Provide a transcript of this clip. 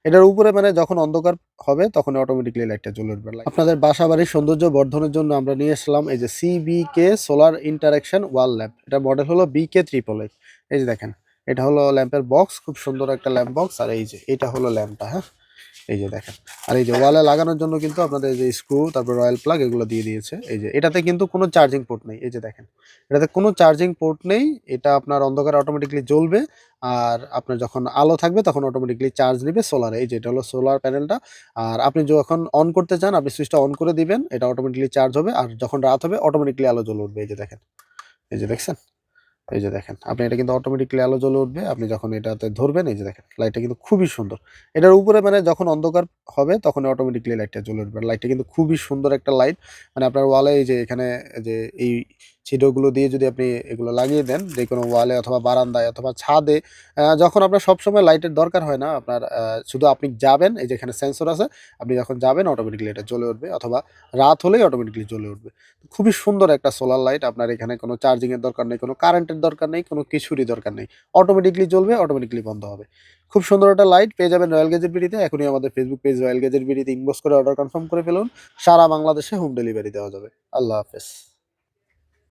এটার উপরে মানে যখন অন্ধকার হবে তখন অটোমেটিক্যালি লাইটটা জ্বলে উঠবে। আপনাদের বাসাবাড়ির সৌন্দর্য বর্ধনের জন্য আমরা নিয়ে আসলাম এই যে সিবিকে সোলার ইন্টারেকশন ওয়াল ল্যাম্প। এটার মডেল হলো BK888। এই যে দেখেন, এটা হলো ল্যাম্পের বক্স, খুব সুন্দর একটা ল্যাম্প বক্স। আর এই যে এটা হলো ল্যাম্পটা, হ্যাঁ, এই যে দেখেন। আর এই যে ওয়ালে লাগানোর জন্য কিন্তু আপনাদের যে স্ক্রু, তারপর রয়্যাল প্লাগ এগুলো দিয়ে দিয়েছে। এই যে এটাতে কিন্তু কোনো চার্জিং পোর্ট নেই। এই যে দেখেন, এটাতে কোনো চার্জিং পোর্ট নেই। এটা আপনার অন্ধকারে অটোমেটিক্যালি জ্বলবে। আর আপনার যখন আলো থাকবে তখন অটোমেটিক্যালি চার্জ নিবে সোলারে। এই যে এটা হলো সোলার প্যানেলটা। আর আপনি যখন অন করতে চান, আপনি সুইচটা অন করে দিবেন, এটা অটোমেটিক্যালি চার্জ হবে। আর যখন রাত হবে অটোমেটিক্যালি আলো জ্বলে উঠবে। এই যে দেখেন, এই যে দেখছেন, এই যে দেখেন, আপনি এটা কিন্তু অটোমেটিক্যালি আলো জ্বলে উঠবে। আপনি যখন এটাতে ধরবেন, এই যে দেখেন, লাইটটা কিন্তু খুবই সুন্দর। এটার উপরে মানে যখন অন্ধকার হবে তখন অটোমেটিক্যালি লাইটটা জ্বলে উঠবে। লাইটটা কিন্তু খুবই সুন্দর একটা লাইট। মানে আপনার ওয়ালে এই যে এখানে যে এই ছিদ্রগুলো দিয়ে যদি আপনি এগুলো লাগিয়ে দেন যে কোনো ওয়ালে অথবা বারান্দায় অথবা ছাদে, যখন আপনার সবসময় লাইটের দরকার হয় না, আপনার শুধু আপনি যাবেন, এই যে এখানে সেন্সর আছে, আপনি যখন যাবেন অটোমেটিক্যালি এটা জ্বলে উঠবে, অথবা রাত হলেই অটোমেটিক্যালি জ্বলে উঠবে। খুবই সুন্দর একটা সোলার লাইট। আপনার এখানে কোনো চার্জিং এর দরকার নেই, কোনো কারেন্টের দরকার নেই, কোনো কিছুরই দরকার নেই। অটোমেটিক্যালি জ্বলবে, অটোমেটিক্যালি বন্ধ হবে। খুব সুন্দর একটা লাইট পেয়ে যাবেন রয়্যাল গ্যাজেট বিডিতে। এখনই আমাদের ফেসবুক পেজ রয়্যাল গ্যাজেট বিডিতে ইনবক্স করে অর্ডার কনফার্ম করে ফেলুন। সারা বাংলাদেশে হোম ডেলিভারি দেওয়া যাবে। আল্লাহ হাফেজ।